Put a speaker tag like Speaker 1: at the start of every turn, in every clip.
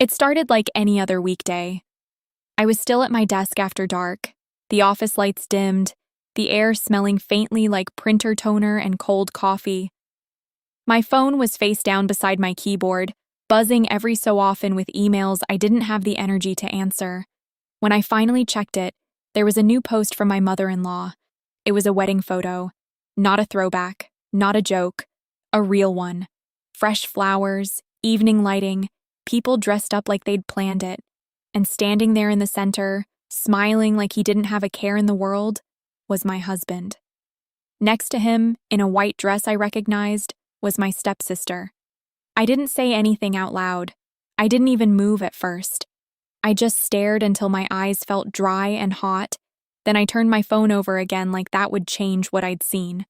Speaker 1: It started like any other weekday. I was still at my desk after dark, the office lights dimmed, the air smelling faintly like printer toner and cold coffee. My phone was face down beside my keyboard, buzzing every so often with emails I didn't have the energy to answer. When I finally checked it, there was a new post from my mother-in-law. It was a wedding photo. Not a throwback, not a joke, a real one. Fresh flowers, evening lighting, people dressed up like they'd planned it. And standing there in the center, smiling like he didn't have a care in the world, was my husband. Next to him, in a white dress I recognized, was my stepsister. I didn't say anything out loud. I didn't even move at first. I just stared until my eyes felt dry and hot, then I turned my phone over again like that would change what I'd seen.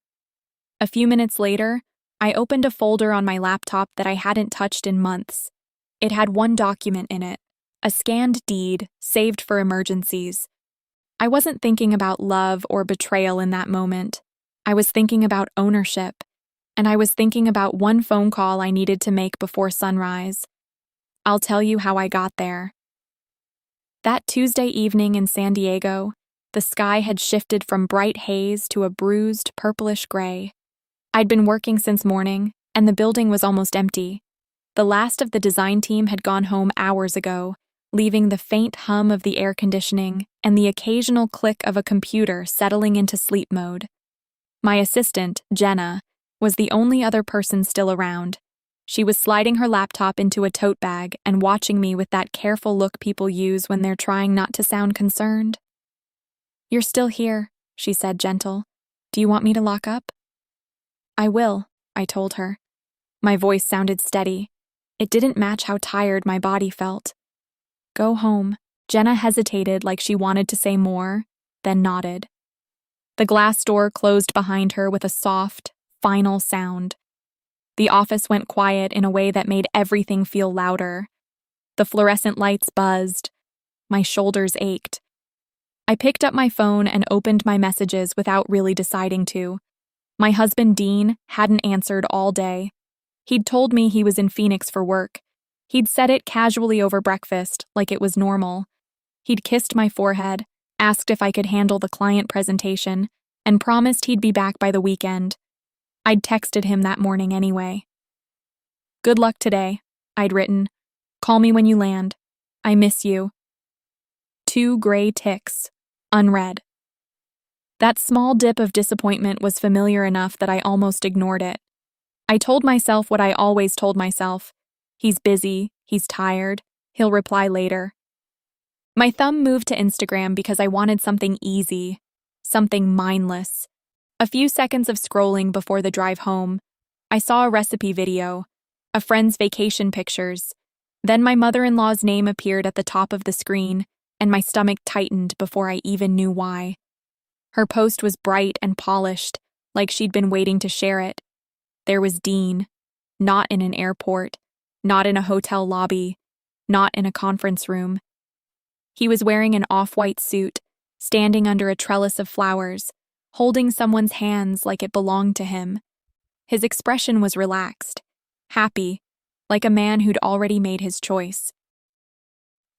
Speaker 1: A few minutes later, I opened a folder on my laptop that I hadn't touched in months. It had one document in it, a scanned deed saved for emergencies. I wasn't thinking about love or betrayal in that moment. I was thinking about ownership, and I was thinking about one phone call I needed to make before sunrise. I'll tell you how I got there. That Tuesday evening in San Diego, the sky had shifted from bright haze to a bruised, purplish gray. I'd been working since morning, and the building was almost empty. The last of the design team had gone home hours ago, leaving the faint hum of the air conditioning and the occasional click of a computer settling into sleep mode. My assistant, Jenna, was the only other person still around. She was sliding her laptop into a tote bag and watching me with that careful look people use when they're trying not to sound concerned. "You're still here," she said, gentle. "Do you want me to lock up?" "I will," I told her. My voice sounded steady. It didn't match how tired my body felt. "Go home." Jenna hesitated like she wanted to say more, then nodded. The glass door closed behind her with a soft, final sound. The office went quiet in a way that made everything feel louder. The fluorescent lights buzzed. My shoulders ached. I picked up my phone and opened my messages without really deciding to. My husband, Dean, hadn't answered all day. He'd told me he was in Phoenix for work. He'd said it casually over breakfast, like it was normal. He'd kissed my forehead, asked if I could handle the client presentation, and promised he'd be back by the weekend. I'd texted him that morning anyway. "Good luck today," I'd written. "Call me when you land. I miss you." 2 gray ticks, unread. That small dip of disappointment was familiar enough that I almost ignored it. I told myself what I always told myself. He's busy, he's tired, he'll reply later. My thumb moved to Instagram because I wanted something easy, something mindless. A few seconds of scrolling before the drive home, I saw a recipe video, a friend's vacation pictures. Then my mother-in-law's name appeared at the top of the screen, and my stomach tightened before I even knew why. Her post was bright and polished, like she'd been waiting to share it. There was Dean, not in an airport, not in a hotel lobby, not in a conference room. He was wearing an off-white suit, standing under a trellis of flowers, holding someone's hands like it belonged to him. His expression was relaxed, happy, like a man who'd already made his choice.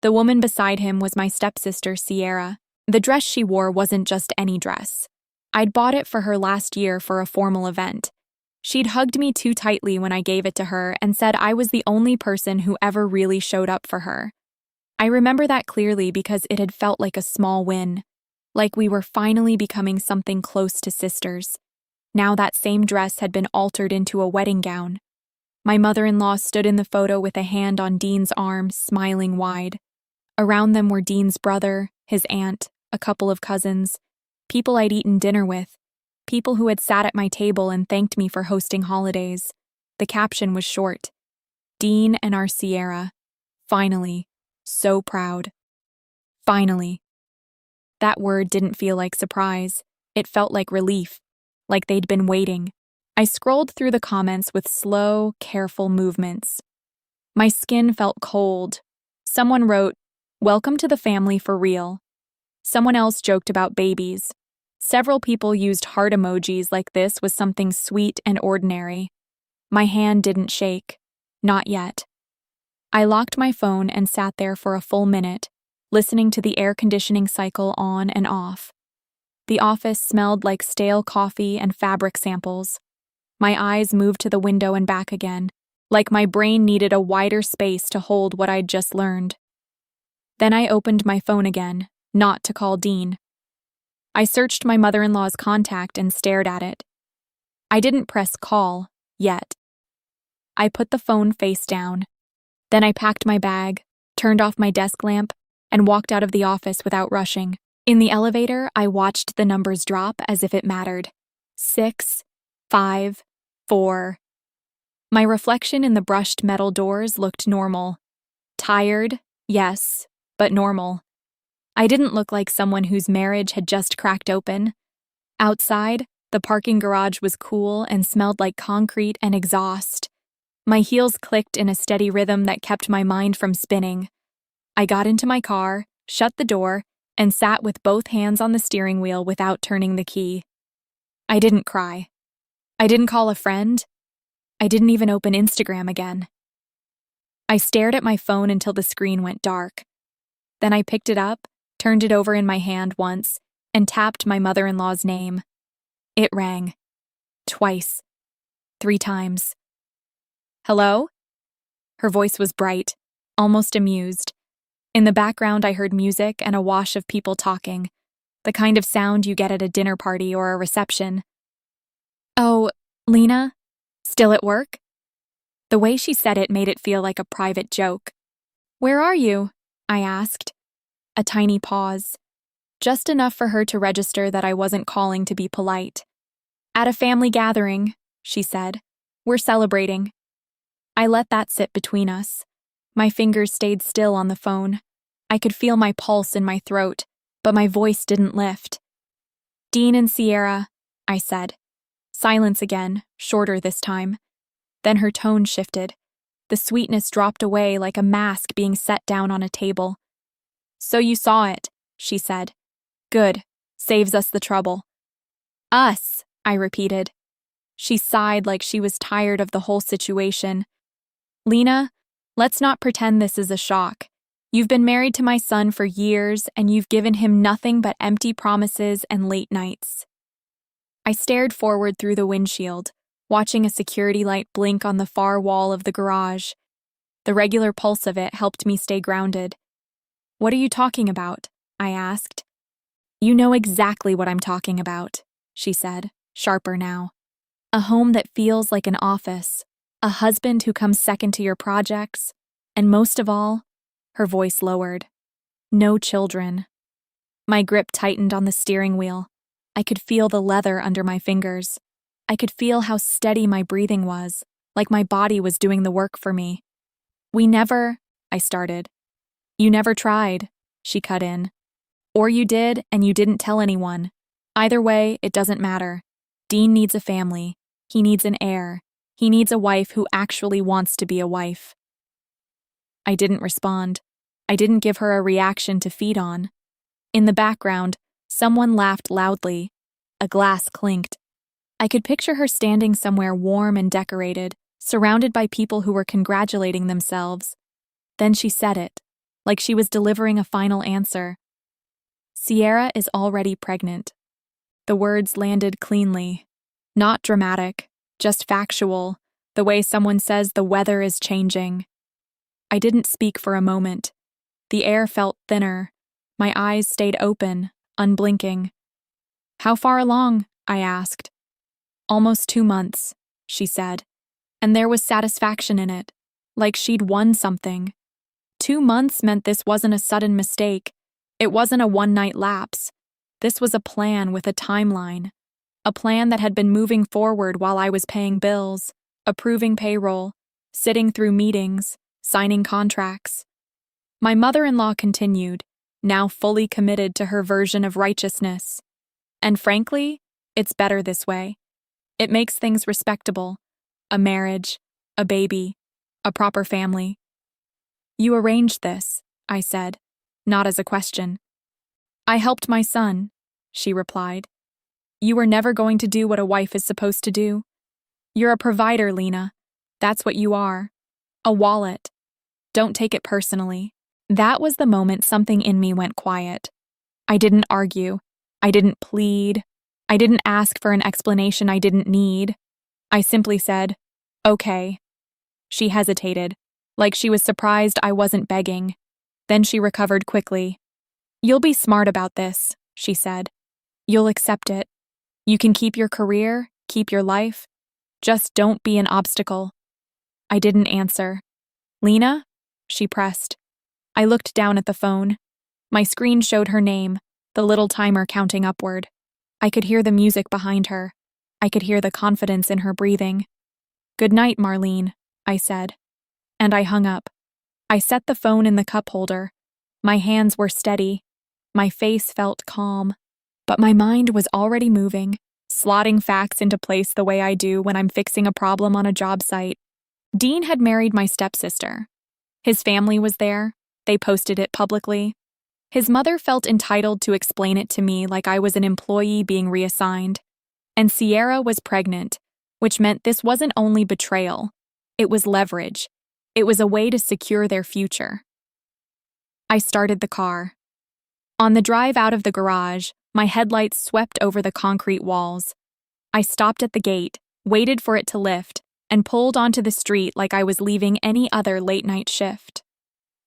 Speaker 1: The woman beside him was my stepsister, Sierra. The dress she wore wasn't just any dress. I'd bought it for her last year for a formal event. She'd hugged me too tightly when I gave it to her and said I was the only person who ever really showed up for her. I remember that clearly because it had felt like a small win, like we were finally becoming something close to sisters. Now that same dress had been altered into a wedding gown. My mother-in-law stood in the photo with a hand on Dean's arm, smiling wide. Around them were Dean's brother, his aunt, a couple of cousins, people I'd eaten dinner with, people who had sat at my table and thanked me for hosting holidays. The caption was short. "Dean and our Sierra. Finally. So proud." Finally. That word didn't feel like surprise. It felt like relief, like they'd been waiting. I scrolled through the comments with slow, careful movements. My skin felt cold. Someone wrote, "Welcome to the family for real." Someone else joked about babies. Several people used heart emojis like this was something sweet and ordinary. My hand didn't shake. Not yet. I locked my phone and sat there for a full minute, listening to the air conditioning cycle on and off. The office smelled like stale coffee and fabric samples. My eyes moved to the window and back again, like my brain needed a wider space to hold what I'd just learned. Then I opened my phone again, not to call Dean. I searched my mother-in-law's contact and stared at it. I didn't press call, yet. I put the phone face down. Then I packed my bag, turned off my desk lamp, and walked out of the office without rushing. In the elevator, I watched the numbers drop as if it mattered. 6, 5, 4. My reflection in the brushed metal doors looked normal. Tired, yes, but normal. I didn't look like someone whose marriage had just cracked open. Outside, the parking garage was cool and smelled like concrete and exhaust. My heels clicked in a steady rhythm that kept my mind from spinning. I got into my car, shut the door, and sat with both hands on the steering wheel without turning the key. I didn't cry. I didn't call a friend. I didn't even open Instagram again. I stared at my phone until the screen went dark. Then I picked it up, turned it over in my hand once, and tapped my mother-in-law's name. It rang. Twice. 3 times. Hello? Her voice was bright, almost amused. In the background, I heard music and a wash of people talking, the kind of sound you get at a dinner party or a reception. Oh, Lena? Still at work? The way she said it made it feel like a private joke. Where are you? I asked. A tiny pause. Just enough for her to register that I wasn't calling to be polite. At a family gathering, she said. We're celebrating. I let that sit between us. My fingers stayed still on the phone. I could feel my pulse in my throat, but my voice didn't lift. Dean and Sierra, I said. Silence again, shorter this time. Then her tone shifted. The sweetness dropped away like a mask being set down on a table. So you saw it, she said. Good. Saves us the trouble. Us, I repeated. She sighed like she was tired of the whole situation. Lena, let's not pretend this is a shock. You've been married to my son for years, and you've given him nothing but empty promises and late nights. I stared forward through the windshield, watching a security light blink on the far wall of the garage. The regular pulse of it helped me stay grounded. What are you talking about? I asked. You know exactly what I'm talking about, she said, sharper now. A home that feels like an office. A husband who comes second to your projects, and most of all, her voice lowered. No children. My grip tightened on the steering wheel. I could feel the leather under my fingers. I could feel how steady my breathing was, like my body was doing the work for me. I started. You never tried, she cut in. Or you did, and you didn't tell anyone. Either way, it doesn't matter. Dean needs a family. He needs an heir. He needs a wife who actually wants to be a wife. I didn't respond. I didn't give her a reaction to feed on. In the background, someone laughed loudly. A glass clinked. I could picture her standing somewhere warm and decorated, surrounded by people who were congratulating themselves. Then she said it, like she was delivering a final answer. Sierra is already pregnant. The words landed cleanly. Not dramatic, just factual, the way someone says the weather is changing. I didn't speak for a moment. The air felt thinner. My eyes stayed open, unblinking. How far along? I asked. Almost 2 months, she said, and there was satisfaction in it, like she'd won something. 2 months meant this wasn't a sudden mistake. It wasn't a one-night lapse. This was a plan with a timeline. A plan that had been moving forward while I was paying bills, approving payroll, sitting through meetings, signing contracts. My mother-in-law continued, now fully committed to her version of righteousness. And frankly, it's better this way. It makes things respectable. A marriage, a baby, a proper family. You arranged this, I said, not as a question. I helped my son, she replied. You were never going to do what a wife is supposed to do. You're a provider, Lena. That's what you are. A wallet. Don't take it personally. That was the moment something in me went quiet. I didn't argue. I didn't plead. I didn't ask for an explanation I didn't need. I simply said, "Okay." She hesitated, like she was surprised I wasn't begging. Then she recovered quickly. "You'll be smart about this," she said. "You'll accept it. You can keep your career, keep your life. Just don't be an obstacle." I didn't answer. "Lena?" she pressed. I looked down at the phone. My screen showed her name, the little timer counting upward. I could hear the music behind her. I could hear the confidence in her breathing. "Good night, Marlene," I said. And I hung up. I set the phone in the cup holder. My hands were steady. My face felt calm. But my mind was already moving, slotting facts into place the way I do when I'm fixing a problem on a job site. Dean had married my stepsister. His family was there. They posted it publicly. His mother felt entitled to explain it to me like I was an employee being reassigned. And Sierra was pregnant, which meant this wasn't only betrayal. It was leverage. It was a way to secure their future. I started the car. On the drive out of the garage, my headlights swept over the concrete walls. I stopped at the gate, waited for it to lift, and pulled onto the street like I was leaving any other late-night shift.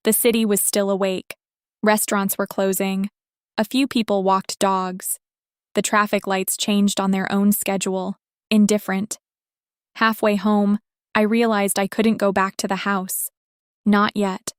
Speaker 1: The city was still awake. Restaurants were closing. A few people walked dogs. The traffic lights changed on their own schedule, indifferent. Halfway home, I realized I couldn't go back to the house. Not yet.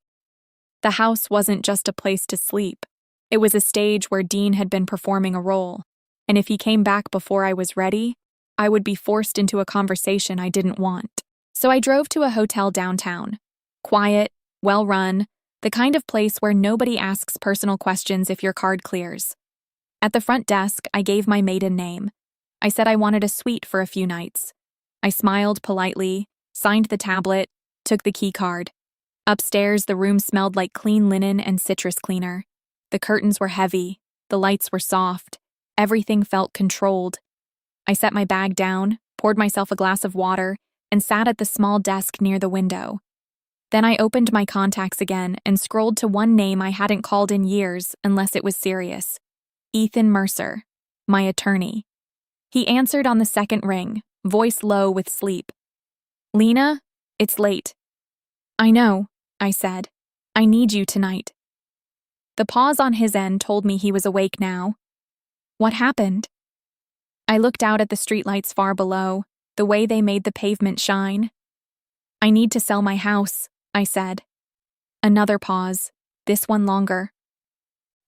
Speaker 1: The house wasn't just a place to sleep. It was a stage where Dean had been performing a role, and if he came back before I was ready, I would be forced into a conversation I didn't want. So I drove to a hotel downtown. Quiet, well-run, the kind of place where nobody asks personal questions if your card clears. At the front desk, I gave my maiden name. I said I wanted a suite for a few nights. I smiled politely, signed the tablet, took the key card. Upstairs, the room smelled like clean linen and citrus cleaner. The curtains were heavy, the lights were soft, everything felt controlled. I set my bag down, poured myself a glass of water, and sat at the small desk near the window. Then I opened my contacts again and scrolled to one name I hadn't called in years unless it was serious. Ethan Mercer, my attorney. He answered on the second ring, voice low with sleep. "Lena, it's late." "I know," I said. "I need you tonight." The pause on his end told me he was awake now. "What happened?" I looked out at the streetlights far below, the way they made the pavement shine. "I need to sell my house," I said. Another pause, this one longer.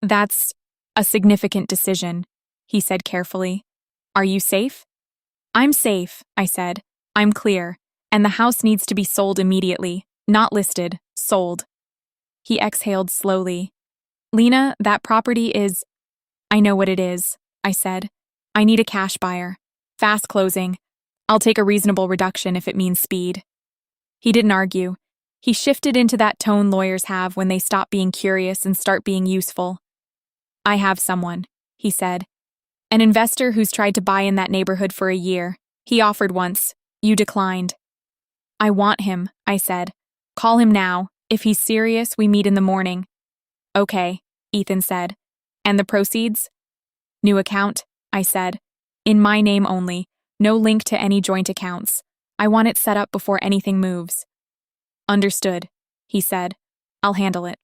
Speaker 1: "That's a significant decision," he said carefully. "Are you safe?" "I'm safe," I said. "I'm clear, and the house needs to be sold immediately, not listed, sold." He exhaled slowly. "Lena, that property is—" "I know what it is," I said. "I need a cash buyer. Fast closing. I'll take a reasonable reduction if it means speed." He didn't argue. He shifted into that tone lawyers have when they stop being curious and start being useful. "I have someone," he said. "An investor who's tried to buy in that neighborhood for a year. He offered once. You declined." "I want him," I said. "Call him now. If he's serious, we meet in the morning." "Okay," Ethan said. "And the proceeds?" "New account," I said. "In my name only. No link to any joint accounts. I want it set up before anything moves." "Understood," he said. "I'll handle it."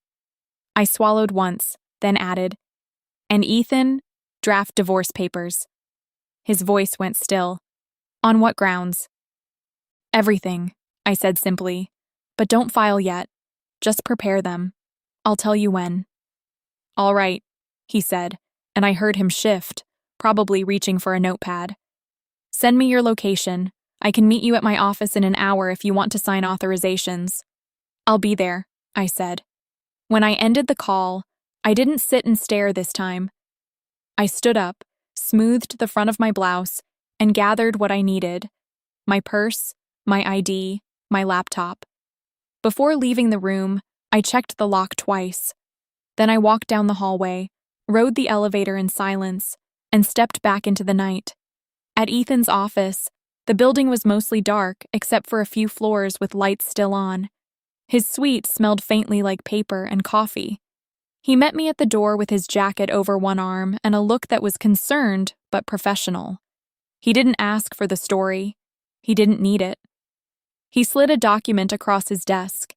Speaker 1: I swallowed once, then added, "And Ethan, draft divorce papers." His voice went still. "On what grounds?" "Everything," I said simply. "But don't file yet. Just prepare them. I'll tell you when." "All right," he said, and I heard him shift, probably reaching for a notepad. "Send me your location. I can meet you at my office in an hour if you want to sign authorizations." "I'll be there," I said. When I ended the call, I didn't sit and stare this time. I stood up, smoothed the front of my blouse, and gathered what I needed: my purse, my ID, my laptop. Before leaving the room, I checked the lock twice. Then I walked down the hallway, rode the elevator in silence, and stepped back into the night. At Ethan's office, the building was mostly dark except for a few floors with lights still on. His suite smelled faintly like paper and coffee. He met me at the door with his jacket over one arm and a look that was concerned but professional. He didn't ask for the story. He didn't need it. He slid a document across his desk.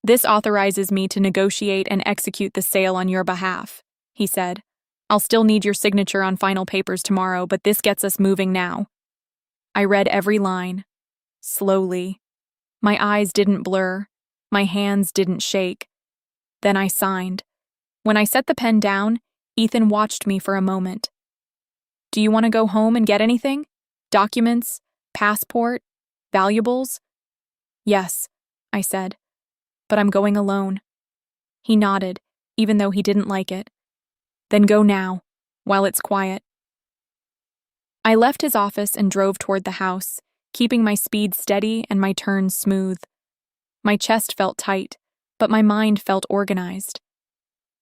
Speaker 1: "This authorizes me to negotiate and execute the sale on your behalf," he said. "I'll still need your signature on final papers tomorrow, but this gets us moving now." I read every line, slowly. My eyes didn't blur. My hands didn't shake. Then I signed. When I set the pen down, Ethan watched me for a moment. "Do you want to go home and get anything? Documents? Passport? Valuables?" "Yes," I said, "but I'm going alone." He nodded, even though he didn't like it. "Then go now, while it's quiet." I left his office and drove toward the house, keeping my speed steady and my turns smooth. My chest felt tight, but my mind felt organized.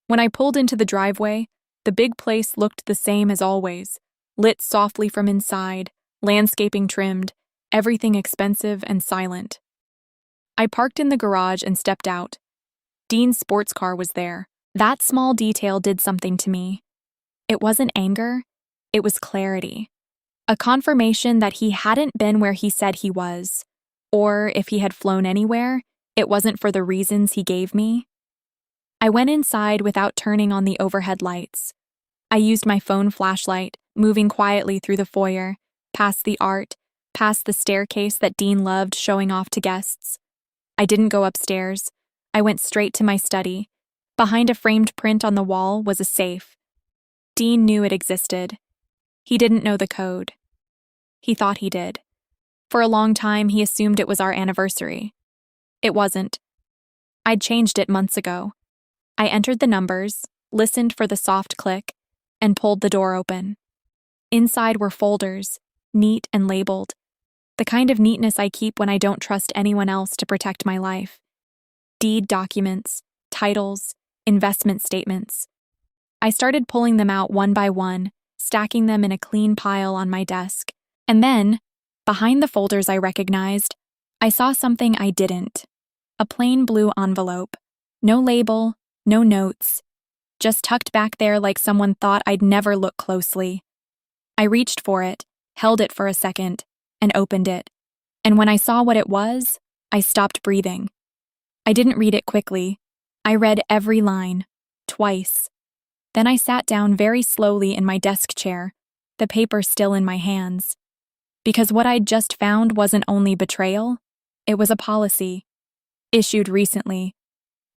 Speaker 1: When I pulled into the driveway, the big place looked the same as always, lit softly from inside, landscaping trimmed, everything expensive and silent. I parked in the garage and stepped out. Dean's sports car was there. That small detail did something to me. It wasn't anger, it was clarity. A confirmation that he hadn't been where he said he was, or if he had flown anywhere, it wasn't for the reasons he gave me. I went inside without turning on the overhead lights. I used my phone flashlight, moving quietly through the foyer, past the art, past the staircase that Dean loved showing off to guests. I didn't go upstairs. I went straight to my study. Behind a framed print on the wall was a safe. Dean knew it existed. He didn't know the code. He thought he did. For a long time, he assumed it was our anniversary. It wasn't. I'd changed it months ago. I entered the numbers, listened for the soft click, and pulled the door open. Inside were folders, neat and labeled. The kind of neatness I keep when I don't trust anyone else to protect my life. Deed documents, titles, investment statements. I started pulling them out one by one, stacking them in a clean pile on my desk. And then, behind the folders I recognized, I saw something I didn't. A plain blue envelope. No label, no notes. Just tucked back there like someone thought I'd never look closely. I reached for it, held it for a second, and opened it. And when I saw what it was, I stopped breathing. I didn't read it quickly. I read every line, twice. Then I sat down very slowly in my desk chair, the paper still in my hands. Because what I'd just found wasn't only betrayal, it was a policy, issued recently,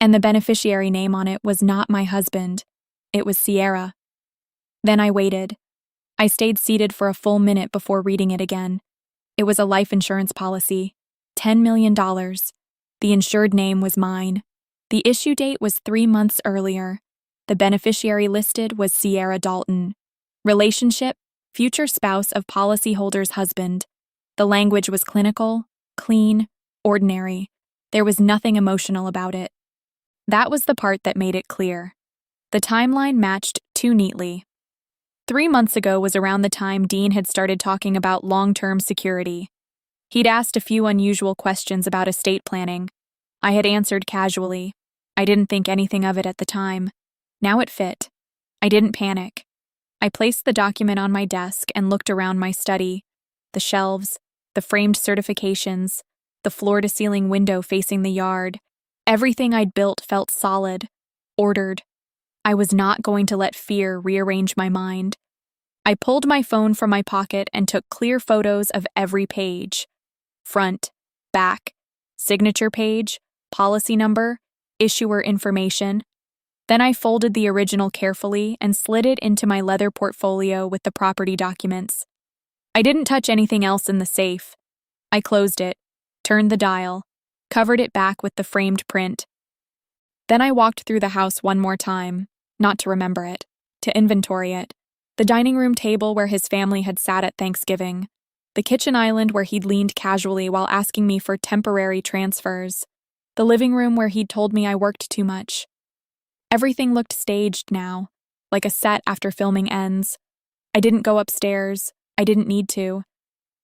Speaker 1: and the beneficiary name on it was not my husband, it was Sierra. Then I waited. I stayed seated for a full minute before reading it again. It was a life insurance policy, $10 million. The insured name was mine. The issue date was 3 months earlier. The beneficiary listed was Sierra Dalton. Relationship, future spouse of policyholder's husband. The language was clinical, clean, ordinary. There was nothing emotional about it. That was the part that made it clear. The timeline matched too neatly. 3 months ago was around the time Dean had started talking about long-term security. He'd asked a few unusual questions about estate planning. I had answered casually. I didn't think anything of it at the time. Now it fit. I didn't panic. I placed the document on my desk and looked around my study. The shelves, the framed certifications, the floor-to-ceiling window facing the yard. Everything I'd built felt solid, ordered. I was not going to let fear rearrange my mind. I pulled my phone from my pocket and took clear photos of every page. Front, back, signature page, policy number, issuer information. Then I folded the original carefully and slid it into my leather portfolio with the property documents. I didn't touch anything else in the safe. I closed it, turned the dial, covered it back with the framed print. Then I walked through the house one more time, not to remember it, to inventory it. The dining room table where his family had sat at Thanksgiving. The kitchen island where he'd leaned casually while asking me for temporary transfers. The living room where he'd told me I worked too much. Everything looked staged now, like a set after filming ends. I didn't go upstairs. I didn't need to.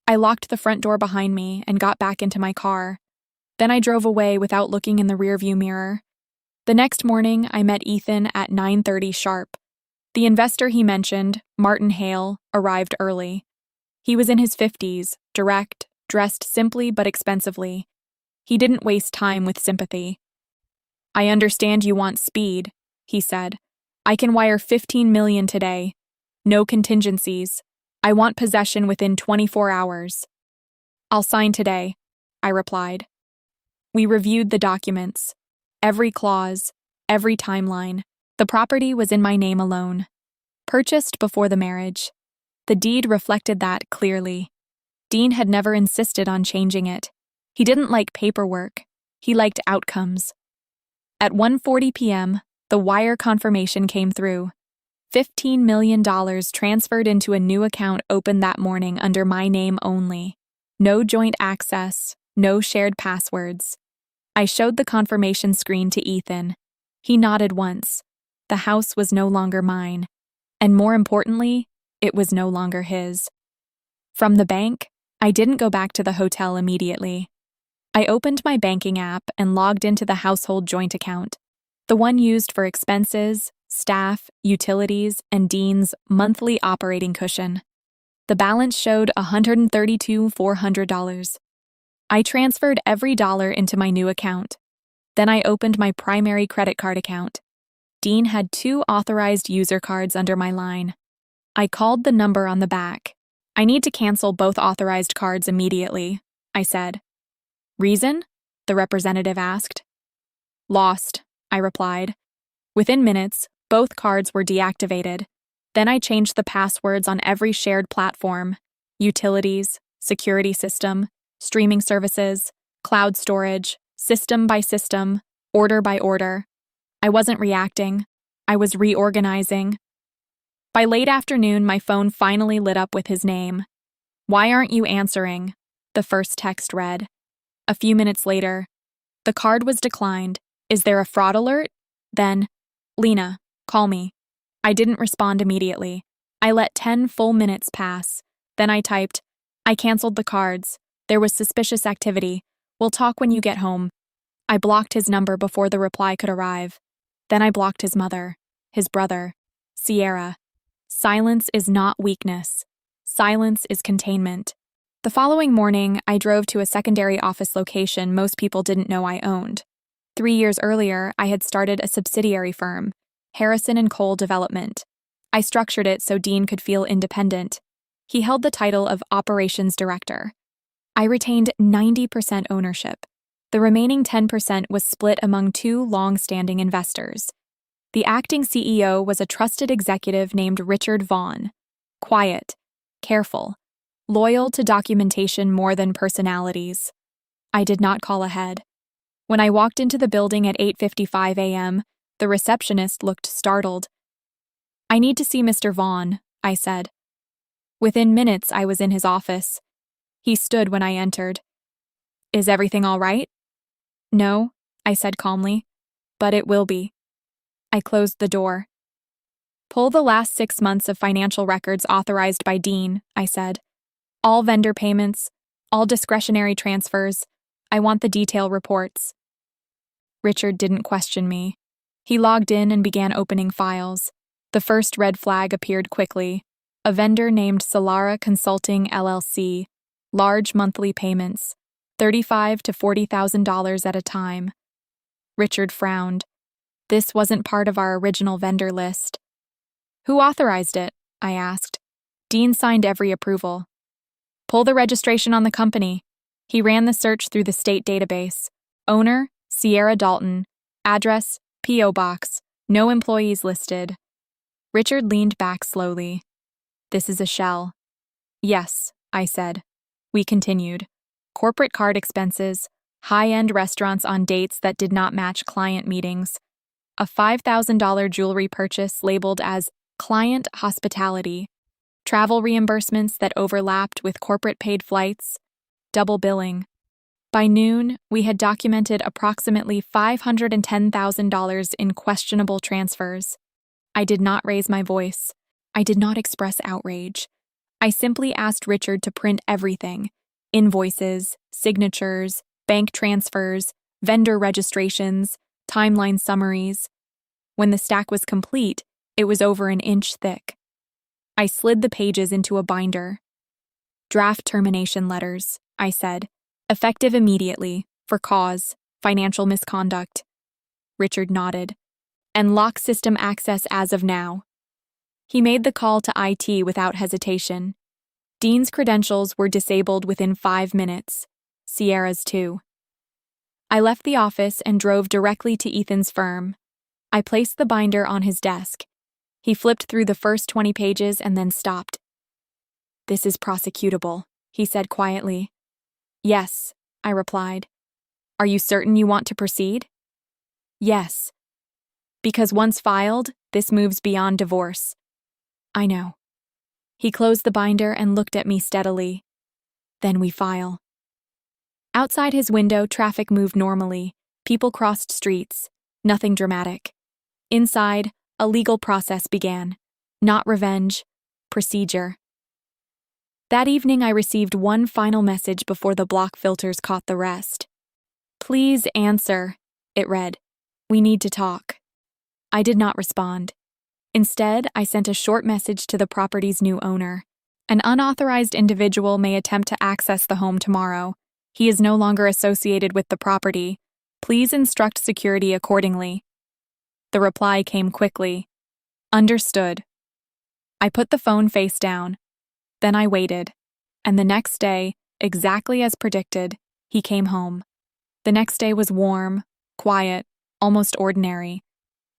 Speaker 1: I locked the front door behind me and got back into my car. Then I drove away without looking in the rearview mirror. The next morning, I met Ethan at 9:30 sharp. The investor he mentioned, Martin Hale, arrived early. He was in his 50s, direct, dressed simply but expensively. He didn't waste time with sympathy. "I understand you want speed," he said. "I can wire $15 million today. No contingencies. I want possession within 24 hours. "I'll sign today," I replied. We reviewed the documents. Every clause, every timeline. The property was in my name alone. Purchased before the marriage. The deed reflected that clearly. Dean had never insisted on changing it. He didn't like paperwork. He liked outcomes. At 1:40 p.m., the wire confirmation came through. $15 million transferred into a new account opened that morning under my name only. No joint access, no shared passwords. I showed the confirmation screen to Ethan. He nodded once. The house was no longer mine. And more importantly, it was no longer his. From the bank, I didn't go back to the hotel immediately. I opened my banking app and logged into the household joint account, the one used for expenses, staff, utilities, and Dean's monthly operating cushion. The balance showed $132,400. I transferred every dollar into my new account. Then I opened my primary credit card account. Dean had 2 authorized user cards under my line. I called the number on the back. "I need to cancel both authorized cards immediately," I said. "Reason?" the representative asked. "Lost," I replied. Within minutes, both cards were deactivated. Then I changed the passwords on every shared platform: utilities, security system, streaming services, cloud storage, system by system, order by order. I wasn't reacting. I was reorganizing. By late afternoon, my phone finally lit up with his name. "Why aren't you answering?" the first text read. A few minutes later, "The card was declined. Is there a fraud alert?" Then, "Lena, call me." I didn't respond immediately. I let 10 full minutes pass. Then I typed, "I canceled the cards. There was suspicious activity. We'll talk when you get home." I blocked his number before the reply could arrive. Then I blocked his mother, his brother, Sierra. Silence is not weakness. Silence is containment. The following morning, I drove to a secondary office location most people didn't know I owned. 3 years earlier, I had started a subsidiary firm, Harrison & Cole Development. I structured it so Dean could feel independent. He held the title of Operations Director. I retained 90% ownership. The remaining 10% was split among 2 long-standing investors. The acting CEO was a trusted executive named Richard Vaughn. Quiet, careful, loyal to documentation more than personalities. I did not call ahead. When I walked into the building at 8:55 a.m., the receptionist looked startled. "I need to see Mr. Vaughn," I said. Within minutes, I was in his office. He stood when I entered. "Is everything all right?" "No," I said calmly, "but it will be." I closed the door. "Pull the last 6 months of financial records authorized by Dean," I said. "All vendor payments, all discretionary transfers. I want the detail reports." Richard didn't question me. He logged in and began opening files. The first red flag appeared quickly. A vendor named Solara Consulting LLC. Large monthly payments, $35,000 to $40,000 at a time. Richard frowned. This wasn't part of our original vendor list. "Who authorized it?" I asked. Dean signed every approval. "Pull the registration on the company." He ran the search through the state database. Owner, Sierra Dalton. Address, P.O. Box. No employees listed. Richard leaned back slowly. "This is a shell." "Yes," I said. We continued. Corporate card expenses, high-end restaurants on dates that did not match client meetings, a $5,000 jewelry purchase labeled as client hospitality, travel reimbursements that overlapped with corporate paid flights, double billing. By noon, we had documented approximately $510,000 in questionable transfers. I did not raise my voice. I did not express outrage. I simply asked Richard to print everything: invoices, signatures, bank transfers, vendor registrations, timeline summaries. When the stack was complete, it was over an inch thick. I slid the pages into a binder. Draft termination letters, I said, effective immediately, for cause, financial misconduct. Richard nodded. And lock system access as of now. He made the call to IT without hesitation. Dean's credentials were disabled within 5 minutes. Sierra's too. I left the office and drove directly to Ethan's firm. I placed the binder on his desk. He flipped through the first 20 pages and then stopped. "This is prosecutable," he said quietly. "Yes," I replied. "Are you certain you want to proceed?" "Yes. Because once filed, this moves beyond divorce." "I know." He closed the binder and looked at me steadily. "Then we file." Outside his window, traffic moved normally. People crossed streets. Nothing dramatic. Inside, a legal process began. Not revenge, procedure. That evening, I received one final message before the block filters caught the rest. "Please answer," it read. "We need to talk." I did not respond. Instead, I sent a short message to the property's new owner. "An unauthorized individual may attempt to access the home tomorrow. He is no longer associated with the property. Please instruct security accordingly." The reply came quickly. "Understood." I put the phone face down. Then I waited. And the next day, exactly as predicted, he came home. The next day was warm, quiet, almost ordinary.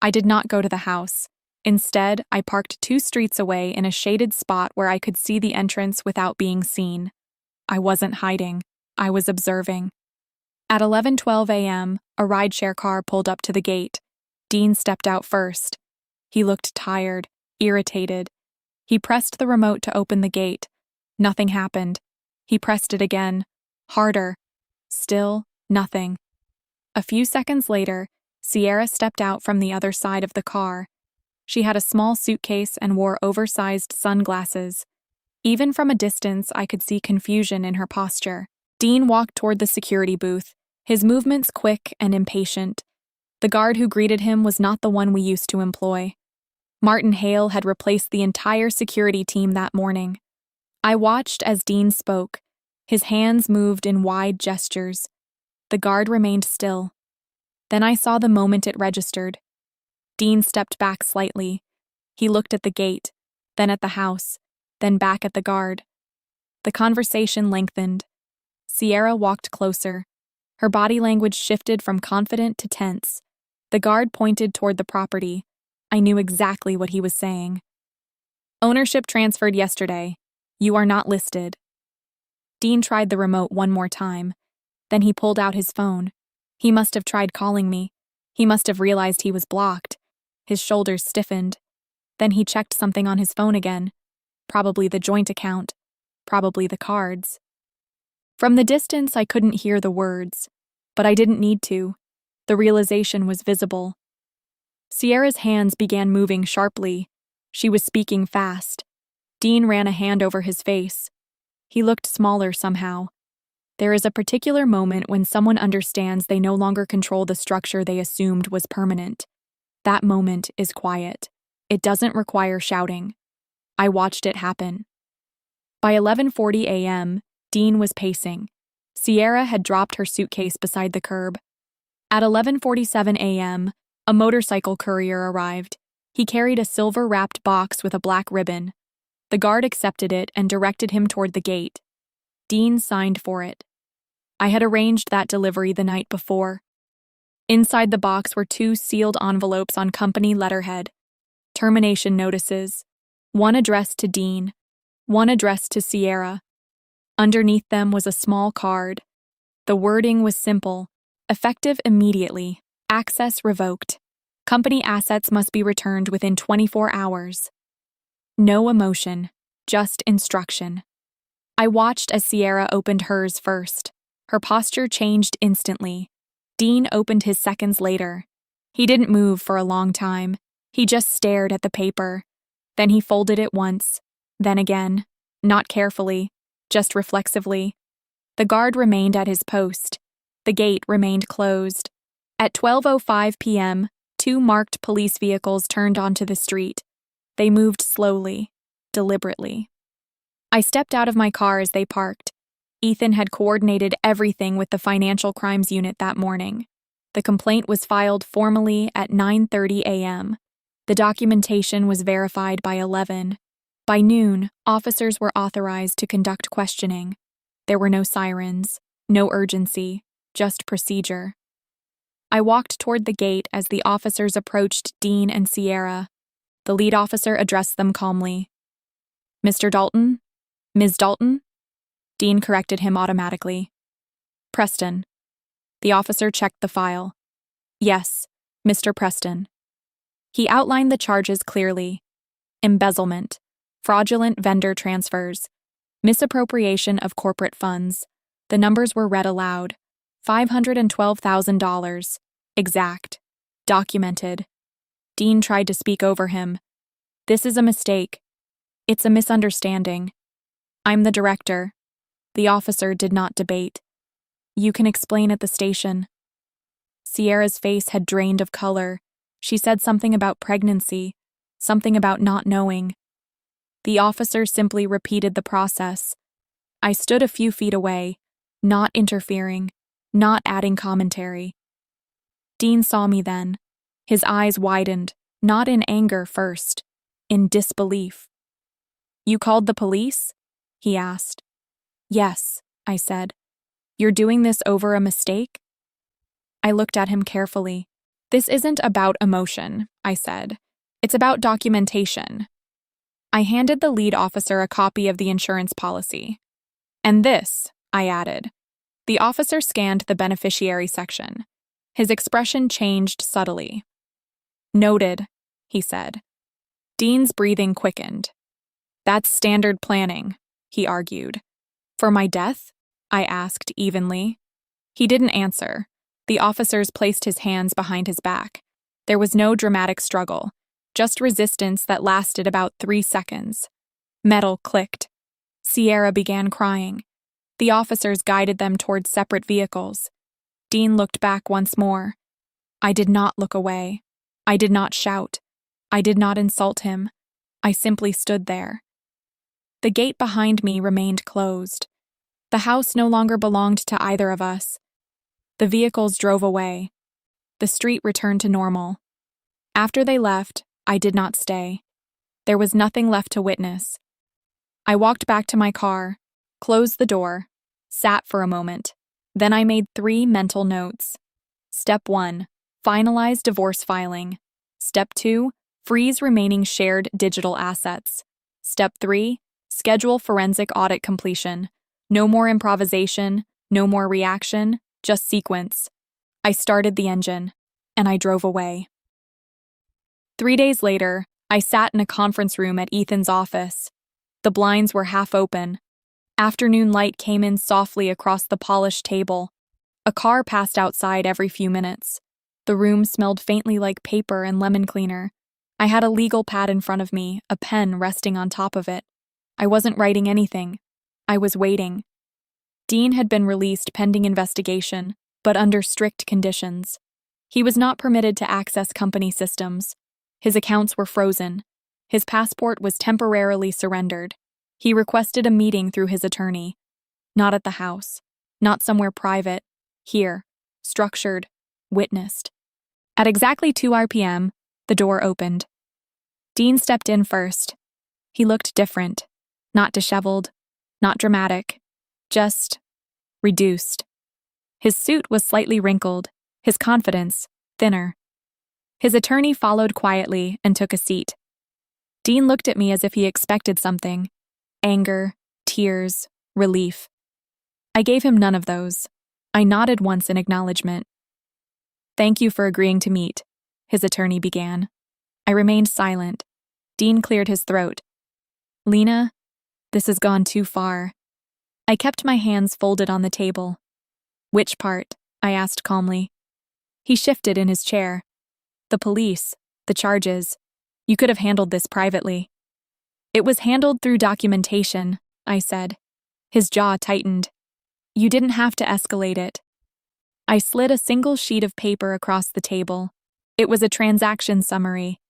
Speaker 1: I did not go to the house. Instead, I parked 2 streets away in a shaded spot where I could see the entrance without being seen. I wasn't hiding. I was observing. At 11:12 a.m., a rideshare car pulled up to the gate. Dean stepped out first. He looked tired, irritated. He pressed the remote to open the gate. Nothing happened. He pressed it again. Harder. Still, nothing. A few seconds later, Sierra stepped out from the other side of the car. She had a small suitcase and wore oversized sunglasses. Even from a distance, I could see confusion in her posture. Dean walked toward the security booth, his movements quick and impatient. The guard who greeted him was not the one we used to employ. Martin Hale had replaced the entire security team that morning. I watched as Dean spoke. His hands moved in wide gestures. The guard remained still. Then I saw the moment it registered. Dean stepped back slightly. He looked at the gate, then at the house, then back at the guard. The conversation lengthened. Sierra walked closer. Her body language shifted from confident to tense. The guard pointed toward the property. I knew exactly what he was saying. "Ownership transferred yesterday. You are not listed." Dean tried the remote one more time. Then he pulled out his phone. He must have tried calling me. He must have realized he was blocked. His shoulders stiffened. Then he checked something on his phone again. Probably the joint account. Probably the cards. From the distance, I couldn't hear the words. But I didn't need to. The realization was visible. Sierra's hands began moving sharply. She was speaking fast. Dean ran a hand over his face. He looked smaller somehow. There is a particular moment when someone understands they no longer control the structure they assumed was permanent. That moment is quiet. It doesn't require shouting. I watched it happen. By 11:40 a.m., Dean was pacing. Sierra had dropped her suitcase beside the curb. At 11:47 a.m., a motorcycle courier arrived. He carried a silver-wrapped box with a black ribbon. The guard accepted it and directed him toward the gate. Dean signed for it. I had arranged that delivery the night before. Inside the box were 2 sealed envelopes on company letterhead. Termination notices. One addressed to Dean. One addressed to Sierra. Underneath them was a small card. The wording was simple. Effective immediately. Access revoked. Company assets must be returned within 24 hours. No emotion, just instruction. I watched as Sierra opened hers first. Her posture changed instantly. Dean opened his seconds later. He didn't move for a long time. He just stared at the paper. Then he folded it once, then again, not carefully, just reflexively. The guard remained at his post. The gate remained closed. At 12:05 p.m., two marked police vehicles turned onto the street. They moved slowly, deliberately. I stepped out of my car as they parked. Ethan had coordinated everything with the Financial Crimes Unit that morning. The complaint was filed formally at 9:30 a.m. The documentation was verified by 11. By noon, officers were authorized to conduct questioning. There were no sirens, no urgency, just procedure. I walked toward the gate as the officers approached Dean and Sierra. The lead officer addressed them calmly. "Mr. Dalton? Ms. Dalton?" Dean corrected him automatically. "Preston." The officer checked the file. "Yes, Mr. Preston." He outlined the charges clearly: embezzlement, fraudulent vendor transfers, misappropriation of corporate funds. The numbers were read aloud. $512,000. Exact. Documented. Dean tried to speak over him. "This is a mistake. It's a misunderstanding. I'm the director." The officer did not debate. "You can explain at the station." Sierra's face had drained of color. She said something about pregnancy, something about not knowing. The officer simply repeated the process. I stood a few feet away, not interfering, not adding commentary. Dean saw me then. His eyes widened, not in anger first, in disbelief. "You called the police?" he asked. "Yes," I said. "You're doing this over a mistake?" I looked at him carefully. "This isn't about emotion," I said. "It's about documentation." I handed the lead officer a copy of the insurance policy. "And this," I added. The officer scanned the beneficiary section. His expression changed subtly. "Noted," he said. Dean's breathing quickened. "That's standard planning," he argued. "For my death?" I asked evenly. He didn't answer. The officers placed his hands behind his back. There was no dramatic struggle, just resistance that lasted about 3 seconds. Metal clicked. Sierra began crying. The officers guided them towards separate vehicles. Dean looked back once more. I did not look away. I did not shout. I did not insult him. I simply stood there. The gate behind me remained closed. The house no longer belonged to either of us. The vehicles drove away. The street returned to normal. After they left, I did not stay. There was nothing left to witness. I walked back to my car, closed the door, sat for a moment. Then I made 3 mental notes. Step 1, finalize divorce filing. Step 2, freeze remaining shared digital assets. Step 3, schedule forensic audit completion. No more improvisation, no more reaction, just sequence. I started the engine, and I drove away. 3 days later, I sat in a conference room at Ethan's office. The blinds were half open. Afternoon light came in softly across the polished table. A car passed outside every few minutes. The room smelled faintly like paper and lemon cleaner. I had a legal pad in front of me, a pen resting on top of it. I wasn't writing anything. I was waiting. Dean had been released pending investigation, but under strict conditions. He was not permitted to access company systems. His accounts were frozen. His passport was temporarily surrendered. He requested a meeting through his attorney. Not at the house. Not somewhere private. Here. Structured. Witnessed. At exactly 2 p.m., the door opened. Dean stepped in first. He looked different. Not disheveled. Not dramatic. Just reduced. His suit was slightly wrinkled. His confidence thinner. His attorney followed quietly and took a seat. Dean looked at me as if he expected something. Anger, tears, relief. I gave him none of those. I nodded once in acknowledgement. "Thank you for agreeing to meet," his attorney began. I remained silent. Dean cleared his throat. "Lena, this has gone too far." I kept my hands folded on the table. "Which part?" I asked calmly. He shifted in his chair. "The police, the charges. You could have handled this privately." "It was handled through documentation," I said. His jaw tightened. "You didn't have to escalate it." I slid a single sheet of paper across the table. It was a transaction summary.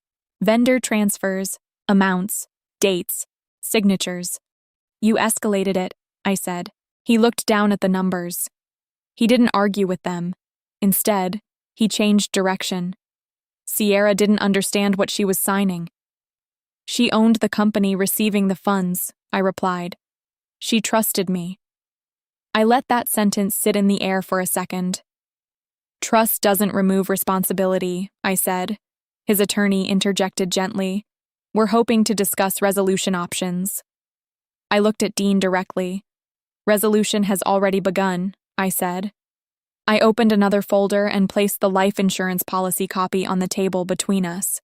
Speaker 1: Vendor transfers, amounts, dates, signatures. You escalated it, I said. He looked down at the numbers. He didn't argue with them. Instead, he changed direction. Sierra didn't understand what she was signing. She owned the company receiving the funds, I replied. She trusted me. I let that sentence sit in the air for a second. Trust doesn't remove responsibility, I said. His attorney interjected gently. We're hoping to discuss resolution options. I looked at Dean directly. Resolution has already begun, I said. I opened another folder and placed the life insurance policy copy on the table between us.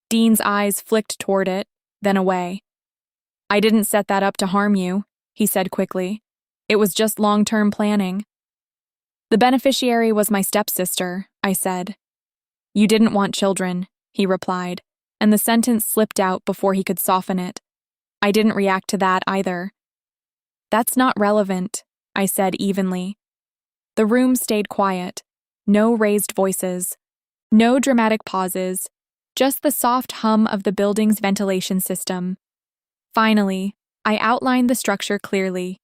Speaker 1: Dean's eyes flicked toward it, then away. I didn't set that up to harm you, he said quickly. It was just long-term planning. The beneficiary was my stepsister, I said. You didn't want children, he replied, and the sentence slipped out before he could soften it. I didn't react to that either. That's not relevant, I said evenly. The room stayed quiet. No raised voices. No dramatic pauses. Just the soft hum of the building's ventilation system. Finally, I outlined the structure clearly.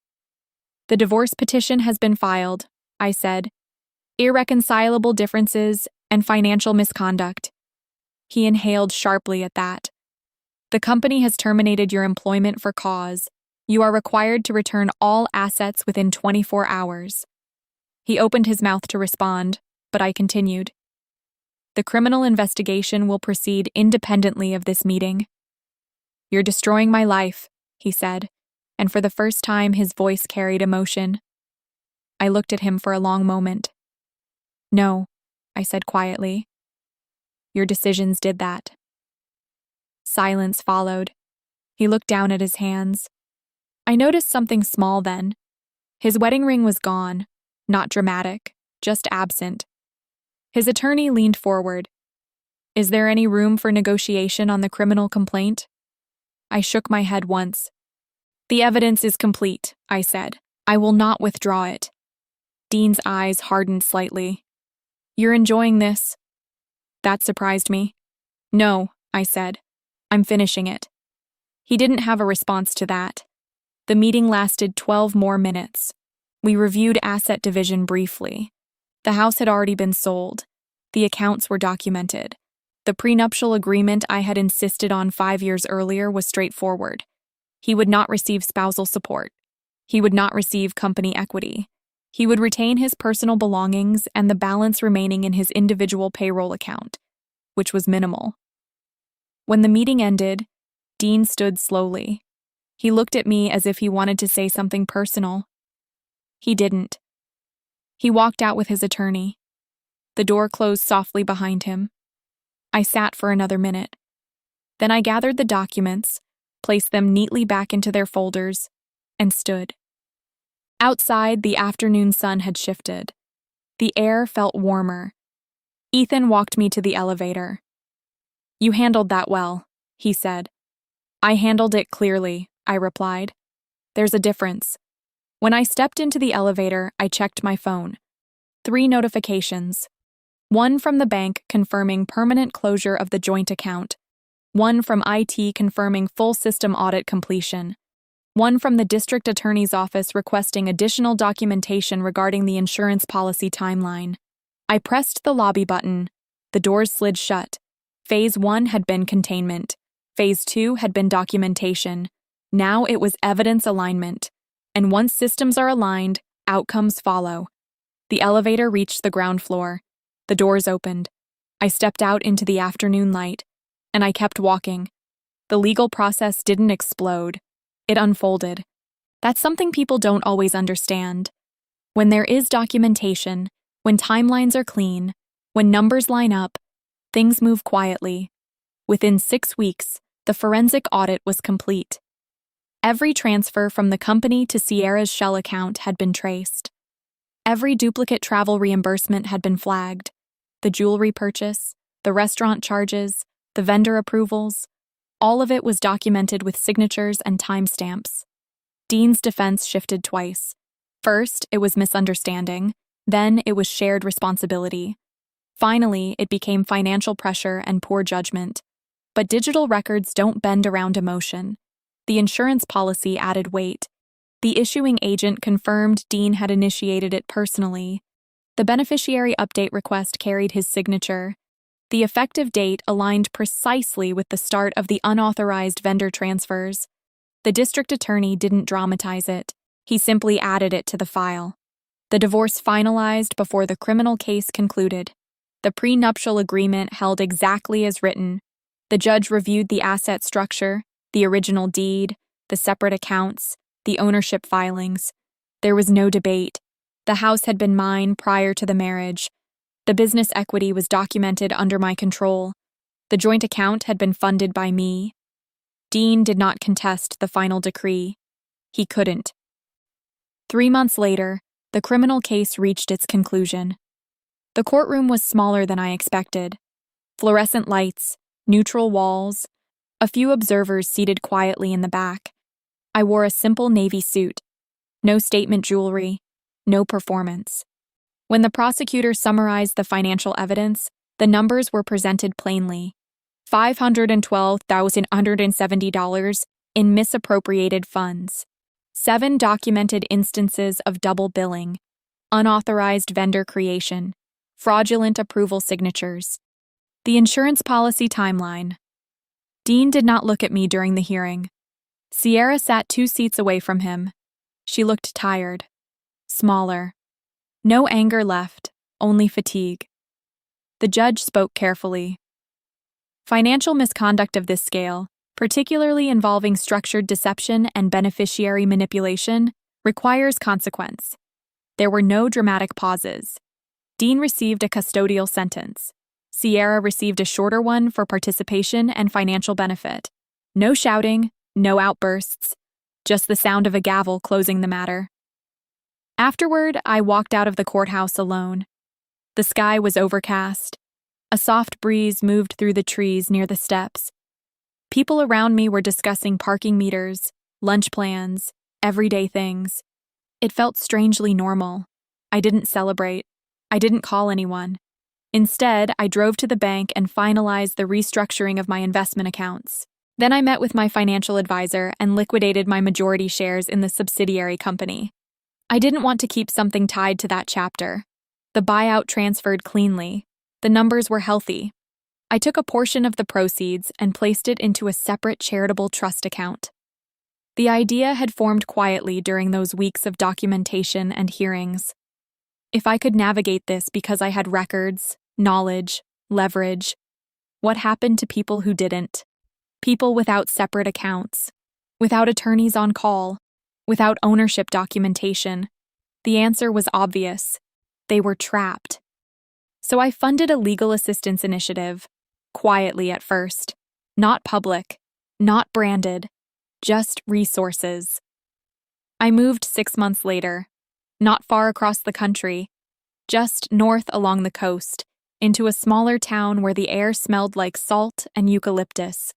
Speaker 1: The divorce petition has been filed, I said. Irreconcilable differences and financial misconduct. He inhaled sharply at that. The company has terminated your employment for cause. You are required to return all assets within 24 hours. He opened his mouth to respond, but I continued. The criminal investigation will proceed independently of this meeting. You're destroying my life, he said, and for the first time his voice carried emotion. I looked at him for a long moment. No, I said quietly. Your decisions did that. Silence followed. He looked down at his hands. I noticed something small then. His wedding ring was gone, not dramatic, just absent. His attorney leaned forward. Is there any room for negotiation on the criminal complaint? I shook my head once. The evidence is complete, I said. I will not withdraw it. Dean's eyes hardened slightly. You're enjoying this? That surprised me. No, I said. I'm finishing it. He didn't have a response to that. The meeting lasted 12 more minutes. We reviewed asset division briefly. The house had already been sold. The accounts were documented. The prenuptial agreement I had insisted on 5 years earlier was straightforward. He would not receive spousal support. He would not receive company equity. He would retain his personal belongings and the balance remaining in his individual payroll account, which was minimal. When the meeting ended, Dean stood slowly. He looked at me as if he wanted to say something personal. He didn't. He walked out with his attorney. The door closed softly behind him. I sat for another minute. Then I gathered the documents, placed them neatly back into their folders, and stood. Outside, the afternoon sun had shifted. The air felt warmer. Ethan walked me to the elevator. You handled that well, he said. I handled it clearly, I replied. There's a difference. When I stepped into the elevator, I checked my phone. 3 notifications. 1 from the bank confirming permanent closure of the joint account. 1 from IT confirming full system audit completion. 1 from the district attorney's office requesting additional documentation regarding the insurance policy timeline. I pressed the lobby button. The doors slid shut. Phase 1 had been containment. Phase 2 had been documentation. Now it was evidence alignment. And once systems are aligned, outcomes follow. The elevator reached the ground floor. The doors opened. I stepped out into the afternoon light, and I kept walking. The legal process didn't explode. It unfolded. That's something people don't always understand. When there is documentation, when timelines are clean, when numbers line up, things move quietly. Within 6 weeks, the forensic audit was complete. Every transfer from the company to Sierra's Shell account had been traced. Every duplicate travel reimbursement had been flagged. The jewelry purchase, the restaurant charges, the vendor approvals, all of it was documented with signatures and timestamps. Dean's defense shifted twice. First, it was misunderstanding. Then it was shared responsibility. Finally, it became financial pressure and poor judgment. But digital records don't bend around emotion. The insurance policy added weight. The issuing agent confirmed Dean had initiated it personally. The beneficiary update request carried his signature. The effective date aligned precisely with the start of the unauthorized vendor transfers. The district attorney didn't dramatize it. He simply added it to the file. The divorce finalized before the criminal case concluded. The prenuptial agreement held exactly as written. The judge reviewed the asset structure, the original deed, the separate accounts, the ownership filings. There was no debate. The house had been mine prior to the marriage. The business equity was documented under my control. The joint account had been funded by me. Dean did not contest the final decree. He couldn't. 3 months later, the criminal case reached its conclusion. The courtroom was smaller than I expected. Fluorescent lights, neutral walls, a few observers seated quietly in the back. I wore a simple navy suit. No statement jewelry, no performance. When the prosecutor summarized the financial evidence, the numbers were presented plainly. $512,170 in misappropriated funds. 7 documented instances of double billing, unauthorized vendor creation, fraudulent approval signatures. The insurance policy timeline. Dean did not look at me during the hearing. Sierra sat 2 seats away from him. She looked tired, smaller. No anger left, only fatigue. The judge spoke carefully. Financial misconduct of this scale, particularly involving structured deception and beneficiary manipulation, requires consequence. There were no dramatic pauses. Dean received a custodial sentence. Sierra received a shorter one for participation and financial benefit. No shouting, no outbursts, just the sound of a gavel closing the matter. Afterward, I walked out of the courthouse alone. The sky was overcast. A soft breeze moved through the trees near the steps. People around me were discussing parking meters, lunch plans, everyday things. It felt strangely normal. I didn't celebrate. I didn't call anyone. Instead, I drove to the bank and finalized the restructuring of my investment accounts. Then I met with my financial advisor and liquidated my majority shares in the subsidiary company. I didn't want to keep something tied to that chapter. The buyout transferred cleanly. The numbers were healthy. I took a portion of the proceeds and placed it into a separate charitable trust account. The idea had formed quietly during those weeks of documentation and hearings. If I could navigate this because I had records, knowledge, leverage, what happened to people who didn't? People without separate accounts, without attorneys on call, without ownership documentation. The answer was obvious. They were trapped. So I funded a legal assistance initiative, quietly at first, not public, not branded, just resources. I moved 6 months later, not far across the country, just north along the coast, into a smaller town where the air smelled like salt and eucalyptus.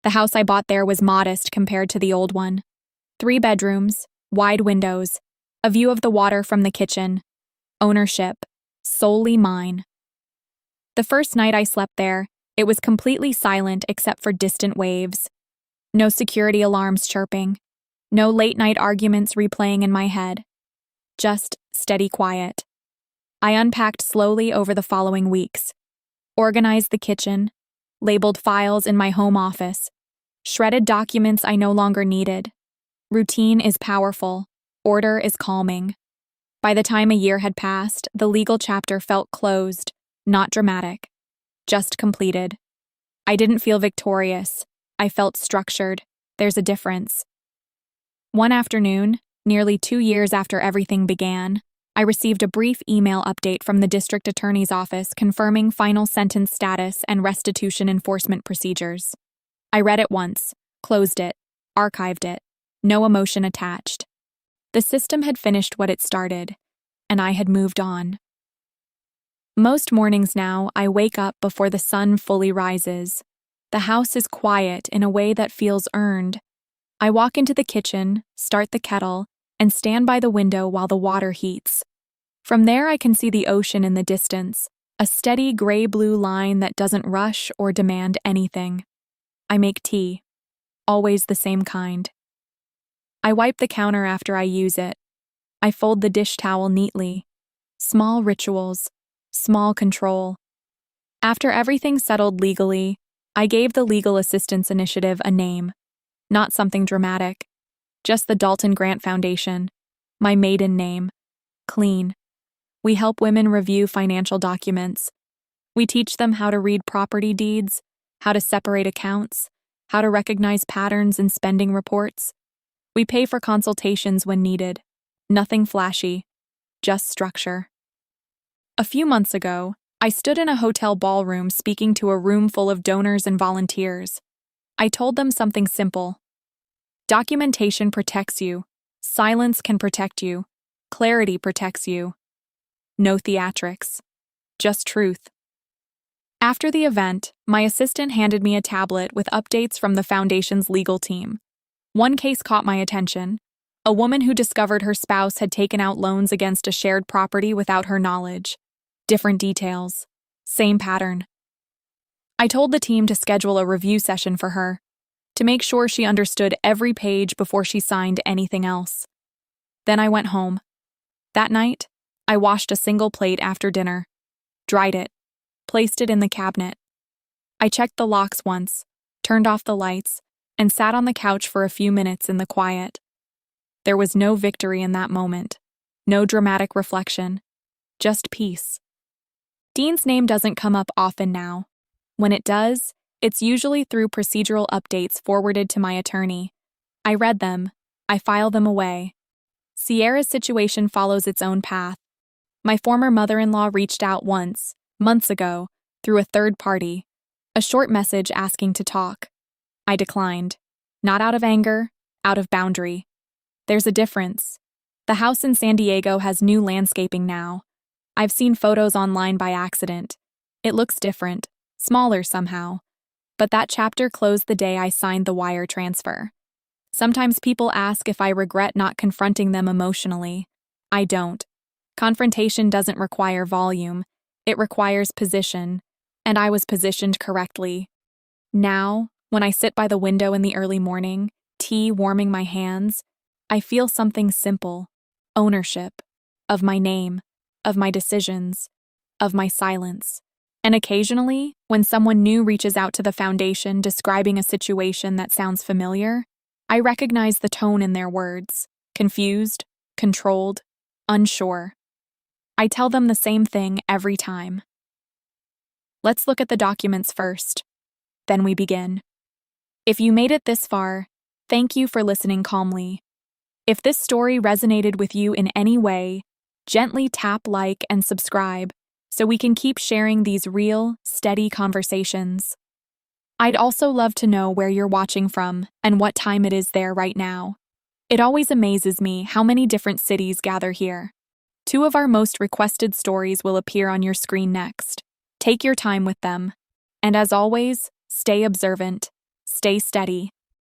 Speaker 1: The house I bought there was modest compared to the old one. 3 bedrooms, wide windows, a view of the water from the kitchen. Ownership, solely mine. The first night I slept there, it was completely silent except for distant waves. No security alarms chirping. No late-night arguments replaying in my head. Just steady quiet. I unpacked slowly over the following weeks. Organized the kitchen. Labeled files in my home office. Shredded documents I no longer needed. Routine is powerful. Order is calming. By the time a year had passed, the legal chapter felt closed, not dramatic, just completed. I didn't feel victorious. I felt structured. There's a difference. One afternoon, nearly 2 years after everything began, I received a brief email update from the district attorney's office confirming final sentence status and restitution enforcement procedures. I read it once, closed it, archived it. No emotion attached. The system had finished what it started, and I had moved on. Most mornings now, I wake up before the sun fully rises. The house is quiet in a way that feels earned. I walk into the kitchen, start the kettle, and stand by the window while the water heats. From there, I can see the ocean in the distance, a steady gray-blue line that doesn't rush or demand anything. I make tea, always the same kind. I wipe the counter after I use it. I fold the dish towel neatly. Small rituals, small control. After everything settled legally, I gave the Legal Assistance Initiative a name. Not something dramatic. Just the Dalton Grant Foundation. My maiden name. Clean. We help women review financial documents. We teach them how to read property deeds, how to separate accounts, how to recognize patterns in spending reports. We pay for consultations when needed. Nothing flashy, just structure. A few months ago, I stood in a hotel ballroom speaking to a room full of donors and volunteers. I told them something simple. Documentation protects you. Silence can protect you. Clarity protects you. No theatrics. Just truth. After the event, my assistant handed me a tablet with updates from the foundation's legal team. One case caught my attention. A woman who discovered her spouse had taken out loans against a shared property without her knowledge. Different details. Same pattern. I told the team to schedule a review session for her, to make sure she understood every page before she signed anything else. Then I went home. That night, I washed a single plate after dinner, dried it, placed it in the cabinet. I checked the locks once, turned off the lights, and sat on the couch for a few minutes in the quiet. There was no victory in that moment, no dramatic reflection, just peace. Dean's name doesn't come up often now. When it does, it's usually through procedural updates forwarded to my attorney. I read them, I file them away. Sierra's situation follows its own path. My former mother-in-law reached out once, months ago, through a third party, a short message asking to talk. I declined, not out of anger, out of boundary. There's a difference. The house in San Diego has new landscaping now. I've seen photos online by accident. It looks different, smaller somehow. But that chapter closed the day I signed the wire transfer. Sometimes people ask if I regret not confronting them emotionally. I don't. Confrontation doesn't require volume. It requires position. And I was positioned correctly. Now, when I sit by the window in the early morning, tea warming my hands, I feel something simple. Ownership. Of my name. Of my decisions. Of my silence. And occasionally, when someone new reaches out to the foundation describing a situation that sounds familiar, I recognize the tone in their words. Confused, controlled, unsure. I tell them the same thing every time. Let's look at the documents first. Then we begin. If you made it this far, thank you for listening calmly. If this story resonated with you in any way, gently tap like and subscribe so we can keep sharing these real, steady conversations. I'd also love to know where you're watching from and what time it is there right now. It always amazes me how many different cities gather here. 2 of our most requested stories will appear on your screen next. Take your time with them. And as always, stay observant, stay steady,